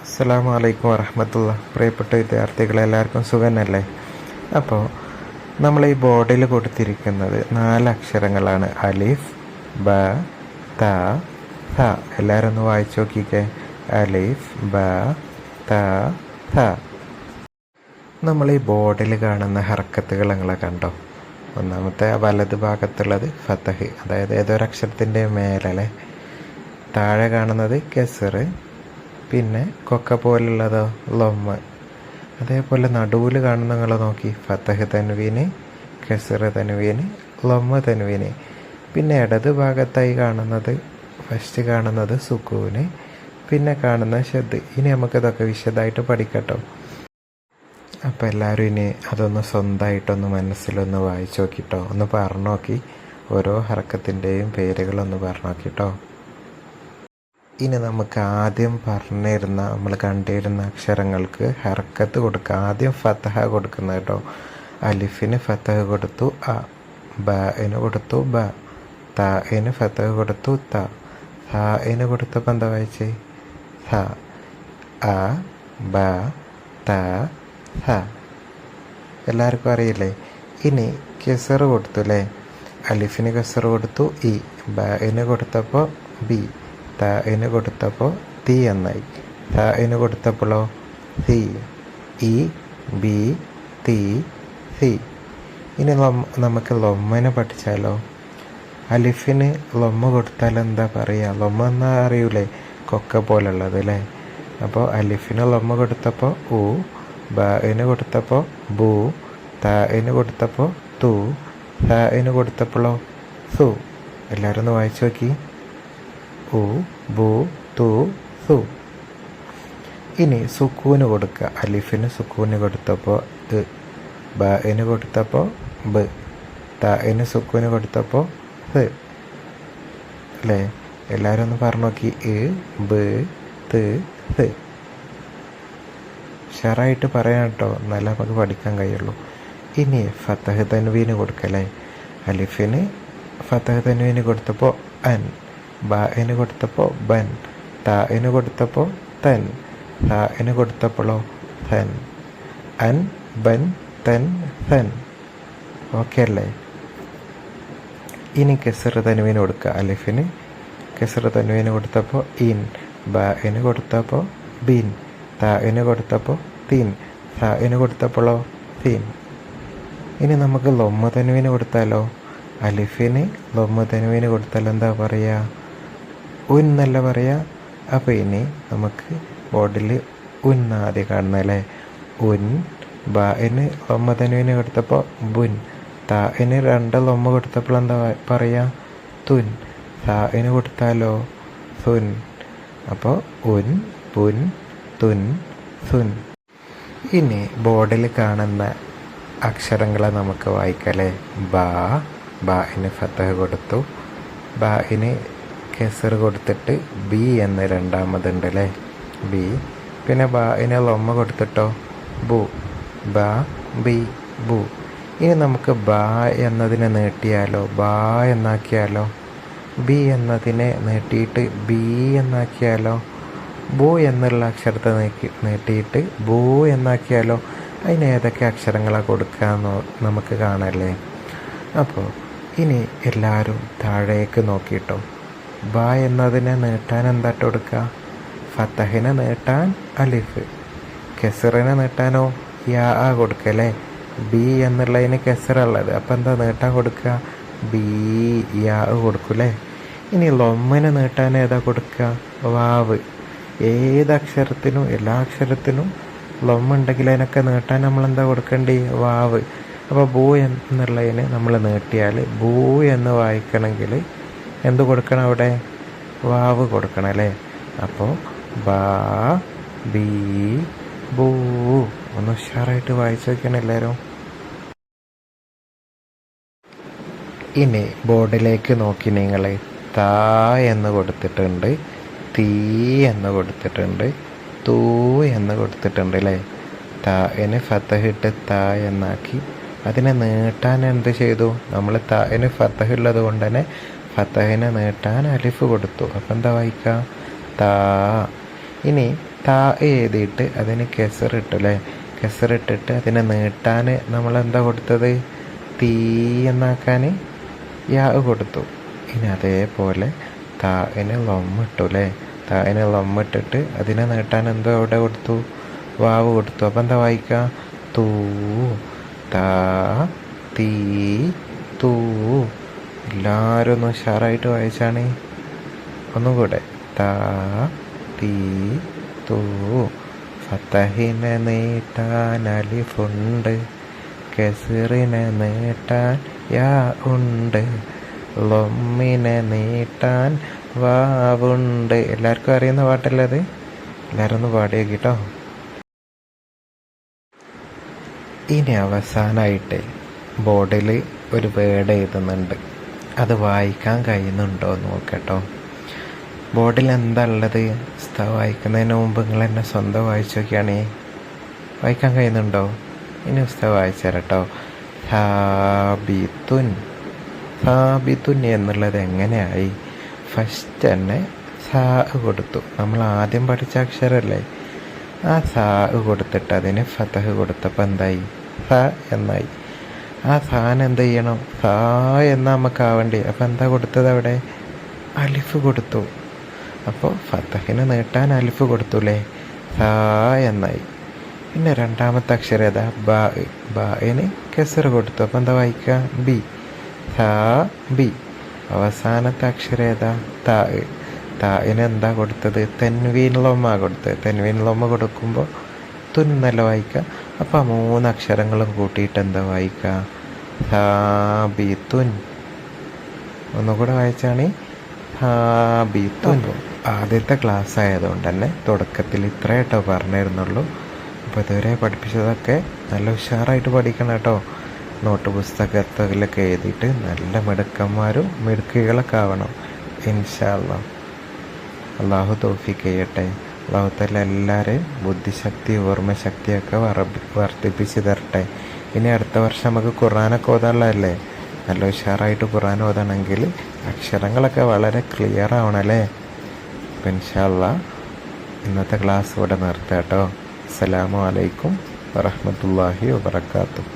അസ്സലാമു അലൈക്കും വറഹ്മത്തുള്ള. പ്രിയപ്പെട്ട വിദ്യാർത്ഥികളെ, എല്ലാവർക്കും സുഖന്നല്ലേ? അപ്പോൾ നമ്മൾ ഈ ബോർഡിൽ കൊടുത്തിരിക്കുന്നത് 4 അക്ഷരങ്ങളാണ്. അലിഫ്, ബ, ത, ഥ. എല്ലാവരും ഒന്ന് വായിച്ചു നോക്കിക്കേ. അലിഫ്, ബ, ത, ഥ. നമ്മൾ ഈ ബോർഡിൽ കാണുന്ന ഹർക്കത്തുകൾ നിങ്ങളെ കണ്ടോ? ഒന്നാമത്തെ വലത് ഭാഗത്തുള്ളത് ഫതഹ്, അതായത് ഏതൊരക്ഷരത്തിൻ്റെ മേലല്ലേ. താഴെ കാണുന്നത് കെസറ്, പിന്നെ കൊക്ക പോലുള്ളതോ ലൊമ്മ്. അതേപോലെ നടുവിൽ കാണുന്ന നിങ്ങൾ നോക്കി, ഫതഹ് തൻവീന്, കെസറ് തൻവീന്, ലൊമ്മ് തൻവീന്. പിന്നെ ഇടത് ഭാഗത്തായി കാണുന്നത്, ഫസ്റ്റ് കാണുന്നത് സുക്കൂന്, പിന്നെ കാണുന്ന ഷദ്. ഇനി നമുക്കിതൊക്കെ വിശദമായിട്ട് പഠിക്കട്ടോ. അപ്പോൾ എല്ലാവരും ഇനി അതൊന്ന് സ്വന്തമായിട്ടൊന്ന് മനസ്സിലൊന്ന് വായിച്ചു നോക്കിട്ടോ, ഒന്ന് പറഞ്ഞു നോക്കി. ഓരോ ഹർക്കത്തിൻ്റെയും പേരുകളൊന്ന് പറഞ്ഞു നോക്കിട്ടോ. ഇനി നമുക്ക് ആദ്യം പറഞ്ഞിരുന്ന, നമ്മൾ കണ്ടിരുന്ന അക്ഷരങ്ങൾക്ക് ഹർക്കത്ത് കൊടുക്കുക. ആദ്യം ഫതഹ കൊടുക്കുന്നത് കേട്ടോ. അലിഫിന് ഫതഹ കൊടുത്തു അ, ബന് കൊടുത്തു ബ, തന് ഫതഹ കൊടുത്തു ത, ന് കൊടുത്തപ്പോൾ എന്താ വായിച്ചേ? ഹ, അ, ബ, ത, ഹ. എല്ലാവർക്കും അറിയില്ലേ? ഇനി കെസറ് കൊടുത്തു അല്ലേ. അലിഫിന് കെസറ് കൊടുത്തു ഇ, ബന് കൊടുത്തപ്പോൾ ബി, തന് കൊടുത്തപ്പോൾ തി എന്നായി. തന് കൊടുത്തപ്പോഴോ സി, ഇ, ബി, തി, സി. ഇനി നമുക്ക് ലൊമ്മനെ പഠിച്ചാലോ? അലിഫിന് ലൊമ്മ കൊടുത്താൽ എന്താ പറയുക? ലൊമ്മ എന്നാ അറിയൂലേ? കൊക്ക പോലുള്ളത് അല്ലേ. അപ്പോൾ അലിഫിന് ലൊമ്മ കൊടുത്തപ്പോൾ ഉ, ബന് കൊടുത്തപ്പോൾ ബു, തന് കൊടുത്തപ്പോൾ തു, ന് കൊടുത്തപ്പോഴോ സു. എല്ലാവരും ഒന്ന് വായിച്ചു നോക്കി. ഉ, ബു, തു, സു. ഇനി സുക്കൂന് കൊടുക്കുക. അലിഫിന് സുക്കൂന് കൊടുത്തപ്പോൾ ഇ, ബന് കൊടുത്തപ്പോൾ ബ്, തന് സുക്കൂന് കൊടുത്തപ്പോൾ ഹ് അല്ലേ. എല്ലാവരും ഒന്ന് പറഞ്ഞു നോക്കി. ഇ, ബ്, ത്, ഹ്. ഷറായിട്ട് പറയാം കേട്ടോ, എന്നാലേ നമുക്ക് പഠിക്കാൻ കഴിയുള്ളൂ. ഇനി ഫതഹ് തൻവീന് കൊടുക്കല്ലേ. അലിഫിന് ഫതഹ് തൻവീന് കൊടുത്തപ്പോൾ അൻ, ബന് കൊടുത്തപ്പോൾ ബൻ, തന് കൊടുത്തപ്പോൾ തൻ, ന് കൊടുത്തപ്പോഴോ തൻ. അൻ, ബൻ, തൻ, തൻ. ഓക്കെ അല്ലേ? ഇനി കെസറ് തൻവീന് കൊടുക്കുക. അലിഫിന് കെസറ് തൻവീന് കൊടുത്തപ്പോൾ ഇൻ, ബന് കൊടുത്തപ്പോൾ ബിൻ, തന് കൊടുത്തപ്പോൾ തീൻ, ന് കൊടുത്തപ്പോഴോ തീൻ. ഇനി നമുക്ക് ലൊമ്മ തൻവീന് കൊടുത്താലോ? അലിഫിന് ലൊമ്മ തൻവീന് കൊടുത്താൽ എന്താ പറയുക? ഉൻ എന്നല്ല പറയുക. അപ്പോൾ ഇനി നമുക്ക് ബോർഡിൽ ഉൻ ആദ്യം കാണുന്നല്ലേ. ഉൻ, ബന് ലൊമ്മ തൻവീന് കൊടുത്തപ്പോൾ ബുൻ, തന് 2 ലൊമ്മ കൊടുത്തപ്പോൾ എന്താ പറയുക? തുൻ. ന് കൊടുത്താലോ സുൻ. അപ്പോൾ ഉൻ, പുൻ, തുൻ, സുൻ. ഇനി ബോർഡിൽ കാണുന്ന അക്ഷരങ്ങളെ നമുക്ക് വായിക്കല്ലേ. ബന് ഫതഹ് കൊടുത്തു, ബന് കെസറ് കൊടുത്തിട്ട് ബി എന്ന് രണ്ടാമതുണ്ട് അല്ലേ, ബി. പിന്നെ ബന് ലൊമ്മ കൊടുത്തിട്ടോ ബു, ബ, ബി, ബു. ഇനി നമുക്ക് ബ എന്നതിനെ നീട്ടിയാലോ? ബ എന്നാക്കിയാലോ? ബി എന്നതിനെ നീട്ടിയിട്ട് ബി എന്നാക്കിയാലോ? ബു എന്നുള്ള അക്ഷരത്തെ നീട്ടിയിട്ട് ബു എന്നാക്കിയാലോ? അതിന് ഏതൊക്കെ അക്ഷരങ്ങളാണ് കൊടുക്കാമെന്ന് നമുക്ക് കാണല്ലേ. അപ്പോൾ ഇനി എല്ലാവരും താഴേക്ക് നോക്കിയിട്ടോ. ബ എന്നതിനെ നീട്ടാൻ എന്താട്ട് കൊടുക്കുക? ഫതഹിനെ നീട്ടാൻ അലിഫ്, കെസറിനെ നീട്ടാനോ യാ കൊടുക്കല്ലേ. ബി എന്നുള്ളതിന് കെസറുള്ളത്, അപ്പം എന്താ നീട്ടാൻ കൊടുക്കുക? ബി, യാ കൊടുക്കൂലേ. ഇനി ലൊമ്മിനെ നീട്ടാൻ ഏതാ കൊടുക്കുക? വാവ്. ഏതക്ഷരത്തിനും, എല്ലാ അക്ഷരത്തിനും ലൊമ്മുണ്ടെങ്കിൽ അതിനൊക്കെ നീട്ടാൻ നമ്മളെന്താ കൊടുക്കേണ്ടി? വാവ്. അപ്പോൾ ബൂ എന്നുള്ളതിന് നമ്മൾ നീട്ടിയാൽ ബൂ എന്ന് വായിക്കണമെങ്കിൽ എന്ത് കൊടുക്കണം അവിടെ? വാവ് കൊടുക്കണം അല്ലേ. അപ്പോൾ ബാ, ബീ, ബൂ. ഒന്ന് ഉഷാറായിട്ട് വായിച്ചു നോക്കണം എല്ലാവരും. ഇനി ബോർഡിലേക്ക് നോക്കി നിങ്ങൾ. താ എന്ന് കൊടുത്തിട്ടുണ്ട്, തീ എന്ന് കൊടുത്തിട്ടുണ്ട്, തൂ എന്ന് കൊടുത്തിട്ടുണ്ട് അല്ലേ. തന് ഫതഹ് ഇട്ട് ത എന്നാക്കി. അതിനെ നീട്ടാൻ എന്ത് ചെയ്തു? നമ്മൾ തന് ഫതഹ് ഉള്ളത് കൊണ്ട് തന്നെ ഫതഹിനെ നീട്ടാൻ അലിഫ് കൊടുത്തു. അപ്പം എന്താ വായിക്കുക? താ. ഇനി താ എഴുതിയിട്ട് അതിന് കെസറിട്ടു അല്ലേ. കെസറിട്ടിട്ട് അതിനെ നീട്ടാൻ നമ്മളെന്താ കൊടുത്തത്? തീ എന്നാക്കാൻ യാ കൊടുത്തു. ഇനി അതേപോലെ താന് ലൊമ്മിട്ടു അല്ലേ. താന് ലൊമ്മിട്ടിട്ട് അതിനെ നീട്ടാൻ എന്തോ എവിടെ കൊടുത്തു? വാവ് കൊടുത്തു. അപ്പം എന്താ വായിക്കുക? തൂ, താ, തീ, തൂ. എല്ലാവരും ഒന്ന് ഉഷാറായിട്ട് വായിച്ചാണ്. ഒന്നും കൂടെ. താ, തീ, തൂ. ഫത്തഹിനെ നീട്ടാൻ അലിഫുണ്ട്, കെസറിനെ നീട്ടാൻ യാ ഉണ്ട്, ലൊമ്മിനെ നീട്ടാൻ വാവുണ്ട്. എല്ലാവർക്കും അറിയുന്ന പാട്ടല്ലേ അത്? എല്ലാവരും ഒന്ന് പാടി നോക്കിട്ടോ. ഇനി അവസാനമായിട്ട് ബോർഡിൽ ഒരു വേർഡ് എഴുതുന്നുണ്ട്. അത് വായിക്കാൻ കഴിയുന്നുണ്ടോ എന്ന് നോക്കട്ടോ. ബോർഡിൽ എന്താ ഉള്ളത്? വായിക്കുന്നതിന് മുമ്പ് നിങ്ങൾ എന്നെ സ്വന്തം വായിച്ചു നോക്കിയാണേ. വായിക്കാൻ കഴിയുന്നുണ്ടോ? ഇനി വായിച്ചു തരാം കേട്ടോ. സാബിത്തുൻ. സാബിത്തുൻ എന്നുള്ളത് എങ്ങനെയായി? ഫസ്റ്റ് തന്നെ സാ കൊടുത്തു. നമ്മൾ ആദ്യം പഠിച്ച അക്ഷരമല്ലേ, ആ സാ കൊടുത്തിട്ട് അതിന് ഫതഹ് കൊടുത്തപ്പോൾ എന്തായി? സ എന്നായി. ആ സാൻ എന്ത് ചെയ്യണം? സാ എന്നാ നമുക്ക് ആവേണ്ടി. അപ്പം എന്താ കൊടുത്തത് അവിടെ? അലിഫ് കൊടുത്തു. അപ്പോൾ ഫതഹിന് നീട്ടാൻ അലിഫ് കൊടുത്തുല്ലേ, സാ എന്നായി. പിന്നെ രണ്ടാമത്തെ അക്ഷരം ഏതാ? ബാ. ബാന് കെസർ കൊടുത്തു. അപ്പം എന്താ വായിക്കുക? ബി. സാ ബി. അവസാനത്തെ അക്ഷരം ഏതാ? താ. താന് എന്താ കൊടുത്തത്? തെൻവീൻ ലൊമ്മ കൊടുത്തത്. തെൻവീൻ ലൊമ്മ കൊടുക്കുമ്പോൾ തുന്നല്ല വായിക്കുക. അപ്പോൾ ആ 3 അക്ഷരങ്ങളും കൂട്ടിയിട്ട് എന്താ വായിക്കുക? സാബിത്തുൻ. ഒന്നുകൂടെ വായിച്ചാണ് സാബിത്തുൻ. ആദ്യത്തെ ക്ലാസ് ആയതുകൊണ്ട് തന്നെ തുടക്കത്തിൽ ഇത്രയായിട്ടോ പറഞ്ഞിരുന്നുള്ളൂ. അപ്പോൾ ഇതുവരെ പഠിപ്പിച്ചതൊക്കെ നല്ല ഉഷാറായിട്ട് പഠിക്കണം കേട്ടോ. നോട്ട് പുസ്തകത്തിലൊക്കെ എഴുതിയിട്ട് നല്ല മിടുക്കന്മാരും മിടുക്കികളൊക്കെ ആവണം ഇൻഷാ അല്ലാഹ്. അള്ളാഹു തൗഫീഖ് ചെയ്യട്ടെ. അള്ളാഹു തആല എല്ലാവരെയും ബുദ്ധിശക്തി ഓർമ്മശക്തിയൊക്കെ വർദ്ധിപ്പിച്ച് തരട്ടെ. ഇനി അടുത്ത വർഷം നമുക്ക് ഖുർആനൊക്കെ ഓതാനുള്ളതല്ലേ. നല്ല ഉഷാറായിട്ട് ഖുർആൻ ഓതണമെങ്കിൽ അക്ഷരങ്ങളൊക്കെ വളരെ ക്ലിയർ ആവണമല്ലേ. അപ്പം ഇൻഷാ അല്ലാഹ് ഇന്നത്തെ ക്ലാസ് ഇവിടെ നിർത്താം കേട്ടോ. അസ്സലാമു അലൈക്കും വറഹ്മത്തുള്ളാഹി വബറകാതുഹു.